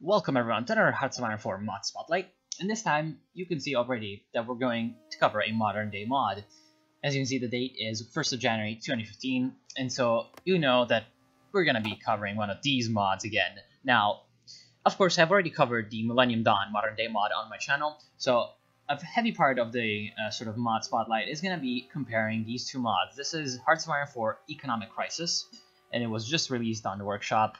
Welcome everyone to another Hearts of Iron 4 mod spotlight, and this time you can see already that we're going to cover a modern day mod. As you can see, the date is 1st of January 2015, and so you know that we're going to be covering one of these mods again. Now, of course, I've already covered the Millennium Dawn modern day mod on my channel, so a heavy part of the sort of mod spotlight is going to be comparing these two mods. This is Hearts of Iron 4 Economic Crisis, and it was just released on the workshop.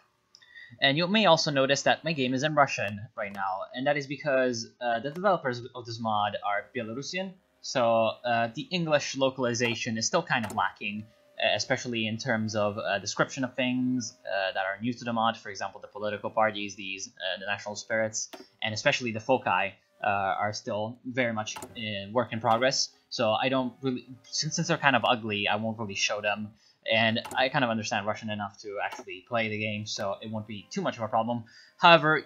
And you may also notice that my game is in Russian right now, and that is because the developers of this mod are Belarusian, so the English localization is still kind of lacking, especially in terms of description of things that are new to the mod. For example, the political parties, the national spirits, and especially the foci are still very much work in progress. So I don't really, since they're kind of ugly, I won't really show them. And I kind of understand Russian enough to actually play the game, so it won't be too much of a problem. However,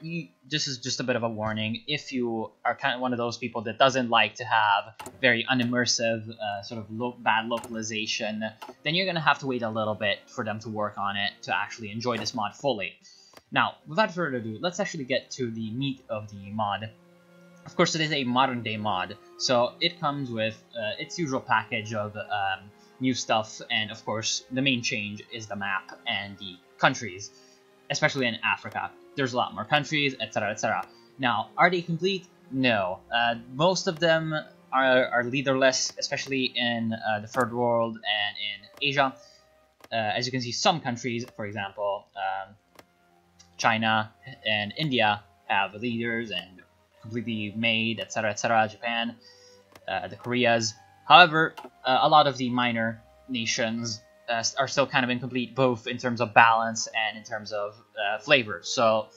this is just a bit of a warning. If you are kind of one of those people that doesn't like to have very unimmersive, sort of bad localization, then you're going to have to wait a little bit for them to work on it to actually enjoy this mod fully. Now, without further ado, let's actually get to the meat of the mod. Of course, it is a modern day mod, so it comes with its usual package of new stuff, and of course the main change is the map and the countries, especially in Africa. There's a lot more countries, etc, etc. Now, are they complete? No. Most of them are leaderless, especially in the third world and in Asia. As you can see, some countries, for example China and India, have leaders and completely made, etc, etc. Japan, the Koreas. However, a lot of the minor nations are still kind of incomplete, both in terms of balance and in terms of flavor. So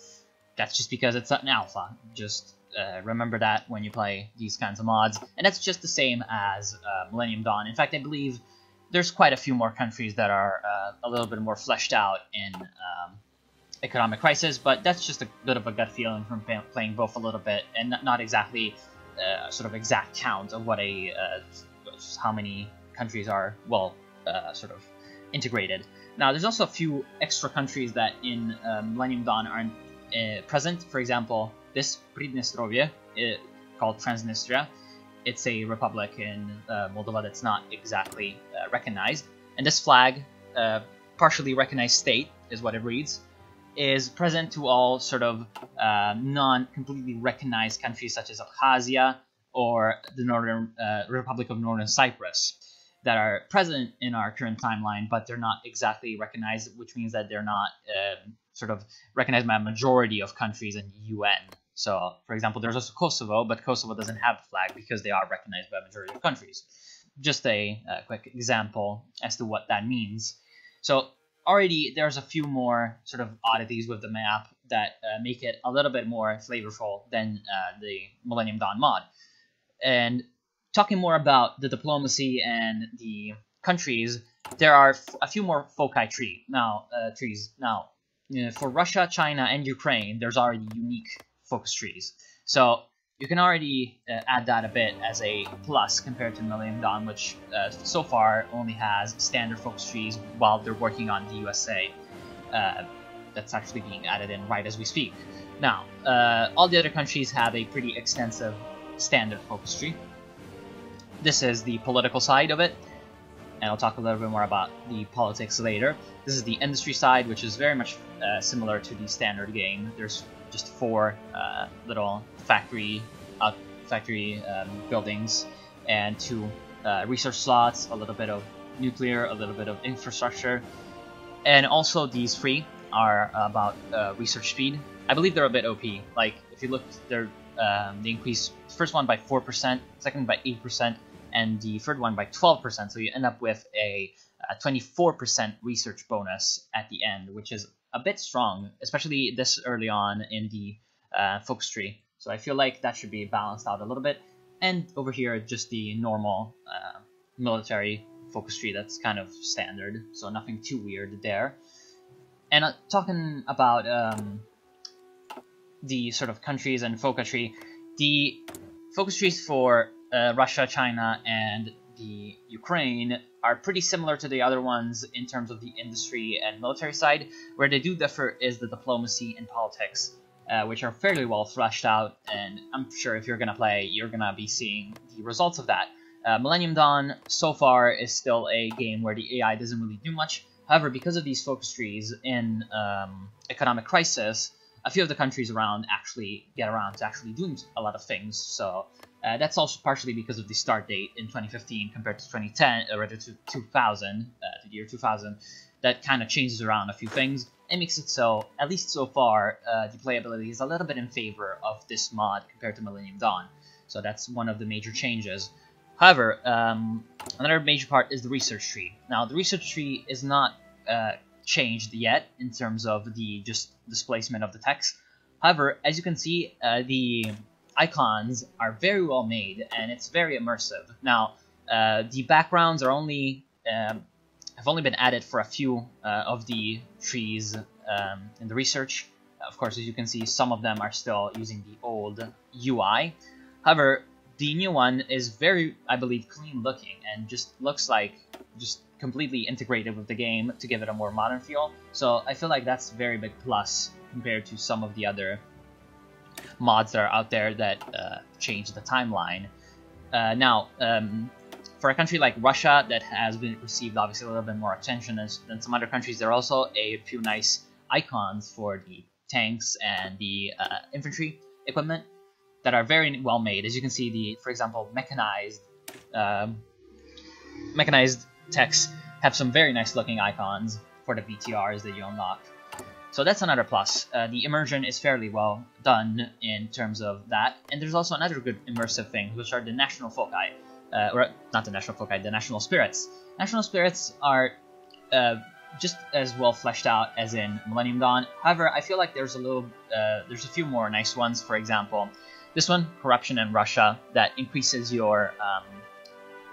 that's just because it's an alpha. Just remember that when you play these kinds of mods. And that's just the same as Millennium Dawn. In fact, I believe there's quite a few more countries that are a little bit more fleshed out in Economic Crisis, but that's just a bit of a gut feeling from playing both a little bit, and not exactly sort of exact count of what how many countries are, well, sort of integrated. Now, there's also a few extra countries that in Millennium Dawn aren't present. For example, this Pridnestrovye, called Transnistria, it's a republic in Moldova that's not exactly recognized. And this flag, partially recognized state, is what it reads, is present to all sort of non-completely recognized countries such as Abkhazia, or the Northern Republic of Northern Cyprus, that are present in our current timeline, but they're not exactly recognized, which means that they're not sort of recognized by a majority of countries in the UN. So, for example, there's also Kosovo, but Kosovo doesn't have a flag because they are recognized by a majority of countries. Just a quick example as to what that means. So, already there's a few more sort of oddities with the map that make it a little bit more flavorful than the Millennium Dawn mod. And talking more about the diplomacy and the countries, there are a few more foci trees. Now, for Russia, China, and Ukraine, there's already unique focus trees. So you can already add that a bit as a plus compared to Millennium Dawn, which so far only has standard focus trees while they're working on the USA. That's actually being added in right as we speak. Now, all the other countries have a pretty extensive standard focus tree. This is the political side of it, and I'll talk a little bit more about the politics later. This is the industry side, which is very much similar to the standard game. There's just 4 little factory buildings and 2 research slots, a little bit of nuclear, a little bit of infrastructure, and also these 3 are about research speed. I believe they're a bit OP. Like, if you look, they increase the first one by 4%, second by 8%, and the third one by 12%. So you end up with a 24% research bonus at the end, which is a bit strong, especially this early on in the focus tree. So I feel like that should be balanced out a little bit. And over here, just the normal military focus tree that's kind of standard, so nothing too weird there. And talking about the sort of countries and focus tree, the focus trees for Russia, China, and the Ukraine are pretty similar to the other ones in terms of the industry and military side. Where they do differ is the diplomacy and politics. which are fairly well fleshed out, and I'm sure if you're gonna play, you're gonna be seeing the results of that. Millennium Dawn so far is still a game where the AI doesn't really do much. However, because of these focus trees in economic crisis, a few of the countries around actually get around to actually doing a lot of things. So that's also partially because of the start date in 2015 compared to 2010, or rather to 2000, to the year 2000. That kind of changes around a few things and makes it so, at least so far, the playability is a little bit in favor of this mod compared to Millennium Dawn. So that's one of the major changes. However, another major part is the research tree. Now, the research tree is not changed yet in terms of the just displacement of the text. However, as you can see, the icons are very well made and it's very immersive. Now, the backgrounds are only have only been added for a few of the trees in the research. Of course, as you can see, some of them are still using the old UI. However, the new one is very, I believe, clean looking and just looks like just completely integrated with the game to give it a more modern feel. So I feel like that's a very big plus compared to some of the other mods that are out there that change the timeline. Now, for a country like Russia that has been received obviously a little bit more attention than some other countries, there are also a few nice icons for the tanks and the infantry equipment that are very well made. As you can see, for example, mechanized techs have some very nice looking icons for the BTRs that you unlock. So that's another plus. The immersion is fairly well done in terms of that, and there's also another good immersive thing, which are the national foci. Or not the national foci, the national spirits. National spirits are just as well fleshed out as in Millennium Dawn. However, I feel like there's a few more nice ones. For example, this one, corruption in Russia, that increases your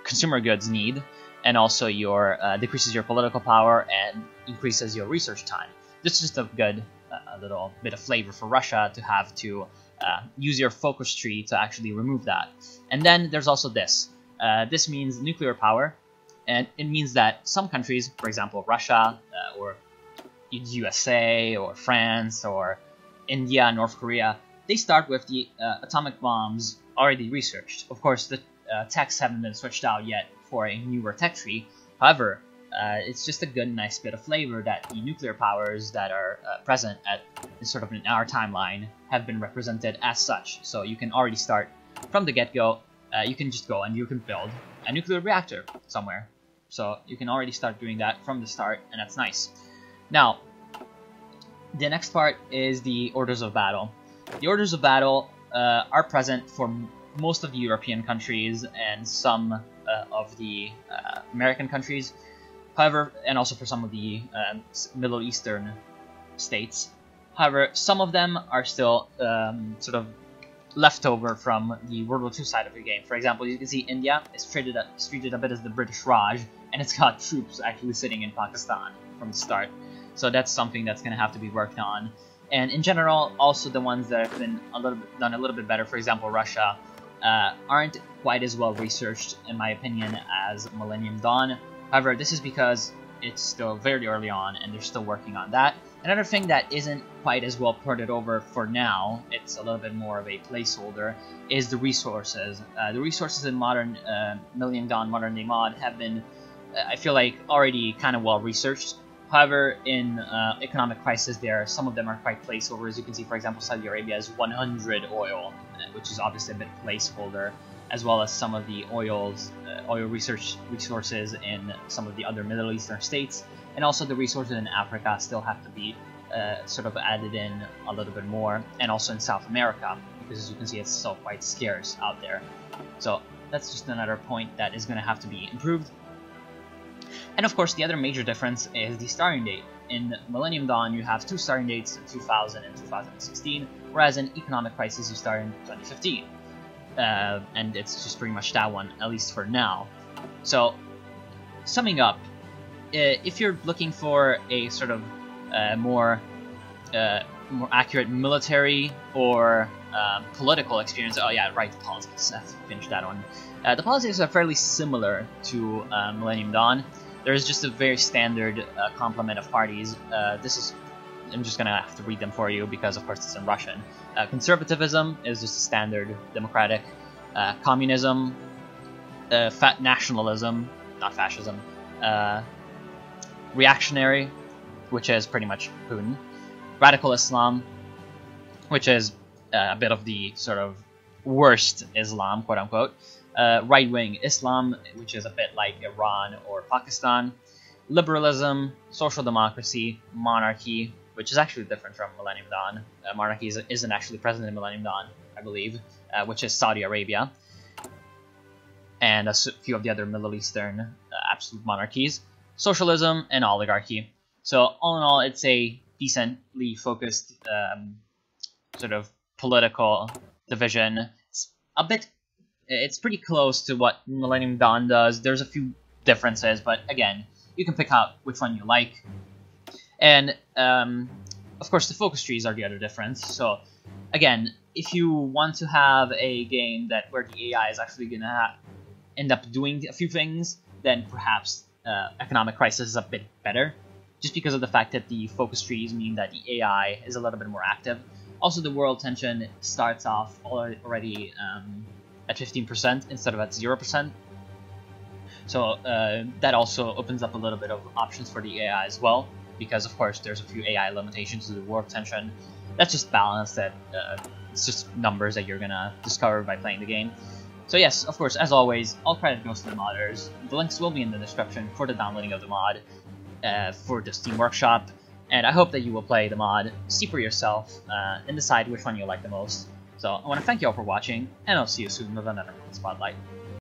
consumer goods need, and also your decreases your political power and increases your research time. This is just a good little bit of flavor for Russia to have to use your focus tree to actually remove that. And then there's also this. This means nuclear power, and it means that some countries, for example Russia, or USA, or France, or India, North Korea, they start with the atomic bombs already researched. Of course, the techs haven't been switched out yet for a newer tech tree. However, it's just a good, nice bit of flavor that the nuclear powers that are present at sort of in our timeline have been represented as such. So you can already start from the get-go. You can just go and you can build a nuclear reactor somewhere. So you can already start doing that from the start, and that's nice. Now, the next part is the orders of battle. The orders of battle are present for most of the European countries and some of the American countries. However, and also for some of the Middle Eastern states. However, some of them are still sort of left over from the World War II side of the game. For example, you can see India is treated a bit as the British Raj, and it's got troops actually sitting in Pakistan from the start. So that's something that's going to have to be worked on. And in general, also the ones that have been done a little bit better, for example, Russia, aren't quite as well researched, in my opinion, as Millennium Dawn. However, this is because it's still very early on, and they're still working on that. Another thing that isn't quite as well ported over for now, it's a little bit more of a placeholder, is the resources. The resources in modern Millennium Dawn Modern Day mod have been, I feel like, already kind of well researched. However, in economic crisis, some of them are quite placeholders. You can see, for example, Saudi Arabia has 100 oil, which is obviously a bit placeholder, as well as some of the oil research resources in some of the other Middle Eastern states, and also the resources in Africa still have to be sort of added in a little bit more, and also in South America, because as you can see, it's still quite scarce out there. So that's just another point that is going to have to be improved. And of course, the other major difference is the starting date. In Millennium Dawn, you have two starting dates, 2000 and 2016, whereas in Economic Crisis, you start in 2015. And it's just pretty much that one, at least for now. So, summing up, if you're looking for a sort of more accurate military or political experience, oh yeah, right, the politics, I finished that one. The politics are fairly similar to Millennium Dawn. There's just a very standard complement of parties. This is I'm just gonna have to read them for you because, of course, it's in Russian. Conservatism is just a standard democratic. Communism, nationalism, not fascism. Reactionary, which is pretty much Putin. Radical Islam, which is a bit of the sort of worst Islam, quote unquote. Right-wing Islam, which is a bit like Iran or Pakistan. Liberalism, social democracy, monarchy, which is actually different from Millennium Dawn. Monarchy isn't actually present in Millennium Dawn, I believe, which is Saudi Arabia, and a few of the other Middle Eastern absolute monarchies. Socialism and oligarchy. So all in all, it's a decently focused sort of political division. It's pretty close to what Millennium Dawn does. There's a few differences, but again, you can pick out which one you like. And of course, the focus trees are the other difference. So again, if you want to have a game where the AI is actually gonna end up doing a few things, then perhaps Economic Crisis is a bit better, just because of the fact that the focus trees mean that the AI is a little bit more active. Also, the world tension starts off already at 15% instead of at 0%. So that also opens up a little bit of options for the AI as well, because of course there's a few AI limitations to the world tension. That's just balance that it's just numbers that you're gonna discover by playing the game. So yes, of course, as always, all credit goes to the modders. The links will be in the description for the downloading of the mod for the Steam Workshop, and I hope that you will play the mod, see for yourself, and decide which one you like the most. So I want to thank you all for watching, and I'll see you soon with another Spotlight.